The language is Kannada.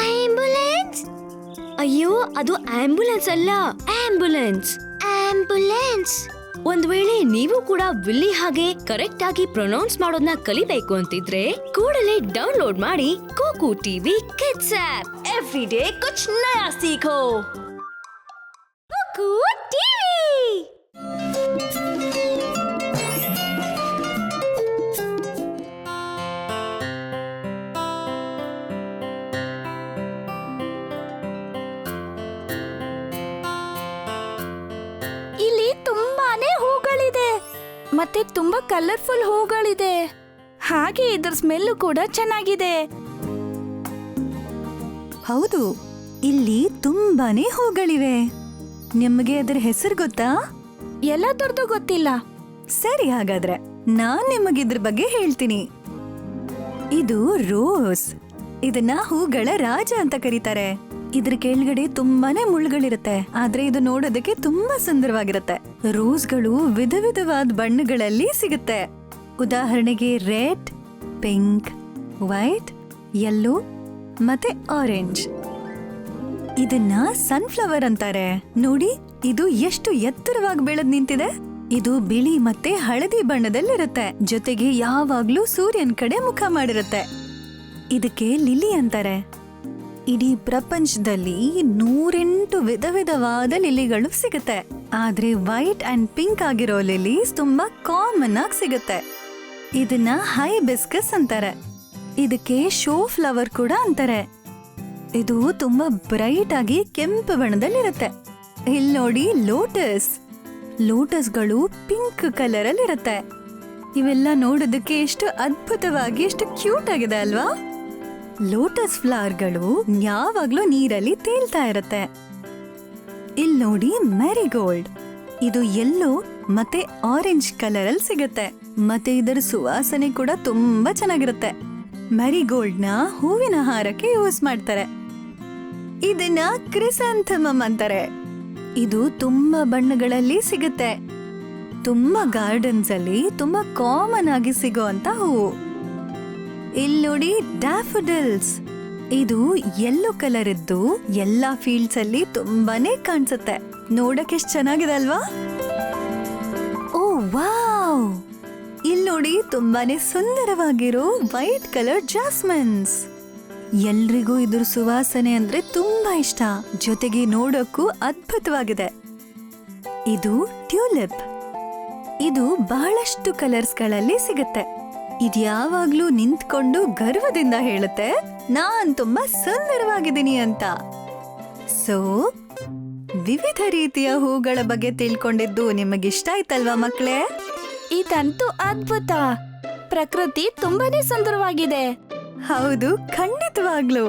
ಆಂಬ್ಯುಲೆನ್ಸ್? ಅಯ್ಯೋ, ಅದು ಆಂಬ್ಯುಲೆನ್ಸ್ ಅಲ್ಲ, ಆಂಬ್ಯುಲೆನ್ಸ್. ಆಂಬ್ಯುಲೆನ್ಸ್. ಒಂದ್ ವೇಳೆ ನೀವು ಕೂಡ ವಿಲ್ಲಿ ಹಾಗೆ ಕರೆಕ್ಟ್ ಆಗಿ ಪ್ರೊನೌನ್ಸ್ ಮಾಡೋದನ್ನ ಕಲಿಬೇಕು ಅಂತಿದ್ರೆ ಕೂಡಲೇ ಡೌನ್ಲೋಡ್ ಮಾಡಿ Koo Koo TV kids app. Every day ಕುಚ್ ನಯಾ ಸೀಖೋ. Koo Koo TV. ಇಲ್ಲಿ ತುಂಬಾನೇ ಹೂಗಳಿದೆ ಮತ್ತೆ ತುಂಬಾ ಕಲರ್ಫುಲ್ ಹೂಗಳಿದೆ. ಹಾಗೆ ಇದರ ಸ್ಮೆಲ್ ಕೂಡ ಚೆನ್ನಾಗಿದೆ. ಹೌದು, ಇಲ್ಲಿ ತುಂಬಾನೇ ಹೂಗಳಿವೆ. ನಿಮಗೆ ಅದರ ಹೆಸರು ಗೊತ್ತಾ? ಎಲ್ಲದರದ್ದು ಗೊತ್ತಿಲ್ಲ. ಸರಿ, ಹಾಗಾದ್ರೆ ನಾನ್ ನಿಮಗಿದ್ರ ಬಗ್ಗೆ ಹೇಳ್ತೀನಿ. ಇದು ರೋಸ್. ಇದನ್ನ ಹೂಗಳ ರಾಜ ಅಂತ ಕರೀತಾರೆ. ಇದ್ರ ಕೆಳಗಡೆ ತುಂಬಾನೇ ಮುಳ್ಳುಗಳಿರುತ್ತೆ, ಆದ್ರೆ ಇದು ನೋಡೋದಕ್ಕೆ ತುಂಬಾ ಸುಂದರವಾಗಿರುತ್ತೆ. ರೋಸ್ಗಳು ವಿಧ ವಿಧವಾದ ಬಣ್ಣಗಳಲ್ಲಿ ಸಿಗುತ್ತೆ. ಉದಾಹರಣೆಗೆ ರೆಡ್, ಪಿಂಕ್, ವೈಟ್, ಯೆಲ್ಲೋ ಮತ್ತೆ ಆರೆಂಜ್. ಇದನ್ನ ಸನ್ಫ್ಲವರ್ ಅಂತಾರೆ. ನೋಡಿ, ಇದು ಎಷ್ಟು ಎತ್ತರವಾಗಿ ಬೆಳೆದ್ ನಿಂತಿದೆ. ಇದು ಬಿಳಿ ಮತ್ತೆ ಹಳದಿ ಬಣ್ಣದಲ್ಲಿರುತ್ತೆ, ಜೊತೆಗೆ ಯಾವಾಗ್ಲೂ ಸೂರ್ಯನ ಕಡೆ ಮುಖ ಮಾಡಿರುತ್ತೆ. ಇದಕ್ಕೆ ಲಿಲಿ ಅಂತಾರೆ. ಇಡೀ ಪ್ರಪಂಚದಲ್ಲಿ 108 ವಿಧ ವಿಧವಾದ ಲಿಲಿಗಳು ಸಿಗುತ್ತೆ, ಆದ್ರೆ ವೈಟ್ ಅಂಡ್ ಪಿಂಕ್ ಆಗಿರೋ ಲಿಲೀಸ್ ತುಂಬಾ ಕಾಮನ್ ಆಗಿ ಸಿಗುತ್ತೆ. ಇದನ್ನ ಹೈಬಿಸ್ಕಸ್ ಅಂತಾರೆ. ಇದಕ್ಕೆ ಶೋ ಫ್ಲವರ್ ಕೂಡ ಅಂತಾರೆ. ಇದು ತುಂಬಾ ಬ್ರೈಟ್ ಆಗಿ ಕೆಂಪು ಬಣ್ಣದಲ್ಲಿರುತ್ತೆ. ಇಲ್ಲಿ ನೋಡಿ, ಲೋಟಸ್. ಲೋಟಸ್ಗಳು ಪಿಂಕ್ ಕಲರ್ ಅಲ್ಲಿ ಇರುತ್ತೆ. ಇವೆಲ್ಲ ನೋಡೋದಕ್ಕೆ ಎಷ್ಟು ಅದ್ಭುತವಾಗಿ, ಎಷ್ಟು ಕ್ಯೂಟ್ ಆಗಿದೆ ಅಲ್ವಾ? ಲೋಟಸ್ ಫ್ಲವರ್ಗಳು ಯಾವಾಗ್ಲೂ ನೀರಲ್ಲಿ ತೇಲ್ತಾ ಇರುತ್ತೆ. ಇಲ್ಲಿ ನೋಡಿ, ಮ್ಯಾರಿಗೋಲ್ಡ್. ಇದು ಯೆಲ್ಲೋ ಮತ್ತೆ ಆರೆಂಜ್ ಕಲರ್ ಅಲ್ಲಿ ಸಿಗುತ್ತೆ, ಮತ್ತೆ ಇದರ ಸುವಾಸನೆ ಕೂಡ ತುಂಬಾ ಚೆನ್ನಾಗಿರುತ್ತೆ. ಮ್ಯಾರಿಗೋಲ್ಡ್ ನ ಹೂವಿನ ಹಾರಕ್ಕೆ ಯೂಸ್ ಮಾಡ್ತಾರೆ. ಇದನ್ನ ಕ್ರಿಸಾಂಥಮಮ್ ಅಂತಾರೆ. ಇದು ತುಂಬಾ ಬಣ್ಣಗಳಲ್ಲಿ ಸಿಗುತ್ತೆ. ತುಂಬಾ ಗಾರ್ಡನ್ಸ್ ಅಲ್ಲಿ ತುಂಬಾ ಕಾಮನ್ ಆಗಿ ಸಿಗೋಂತ ಹೂವು. ಇಲ್ಲಿ ನೋಡಿ, ಡ್ಯಾಫೋಡಿಲ್ಸ್. ಇದು ಯೆಲ್ಲೋ ಕಲರ್ ಇದ್ದು ಎಲ್ಲಾ ಫೀಲ್ಡ್ಸ್ ಅಲ್ಲಿ ತುಂಬಾನೇ ಕಾಣಿಸುತ್ತೆ. ನೋಡಕ್ಕೆ ಎಷ್ಟು ಚೆನ್ನಾಗಿದೆ ಅಲ್ವಾ? ಓ ವಾವ್! ಇಲ್ಲಿ ನೋಡಿ, ತುಂಬಾನೇ ಸುಂದರವಾಗಿರೋ ವೈಟ್ ಕಲರ್ ಜಾಸ್ಮಿನ್ಸ್. ಎಲ್ರಿಗೂ ಇದ್ರ ಸುವಾಸನೆ ಅಂದ್ರೆ ತುಂಬಾ ಇಷ್ಟ, ಜೊತೆಗೆ ನೋಡೋಕ್ಕೂ ಅದ್ಭುತವಾಗಿದೆ. ಇದು ಟ್ಯೂಲಿಪ್. ಇದು ಬಹಳಷ್ಟು ಕಲರ್ಸ್ ಗಳಲ್ಲಿ ಸಿಗುತ್ತೆ. ಇದ್ಯಾವಾಗ್ಲೂ ನಿಂತ್ಕೊಂಡು ಗರ್ವದಿಂದ ಹೇಳುತ್ತೆ, ನಾನ್ ತುಂಬಾ ಸುಂದರವಾಗಿದ್ದೀನಿ ಅಂತ. ಸೊ, ವಿವಿಧ ರೀತಿಯ ಹೂಗಳ ಬಗ್ಗೆ ತಿಳ್ಕೊಂಡಿದ್ದು ನಿಮಗಿಷ್ಟ ಆಯ್ತಲ್ವಾ ಮಕ್ಕಳೇ? ಇದಂತೂ ಅದ್ಭುತ. ಪ್ರಕೃತಿ ತುಂಬಾನೇ ಸುಂದರವಾಗಿದೆ. ಹೌದು, ಖಂಡಿತವಾಗ್ಲೂ.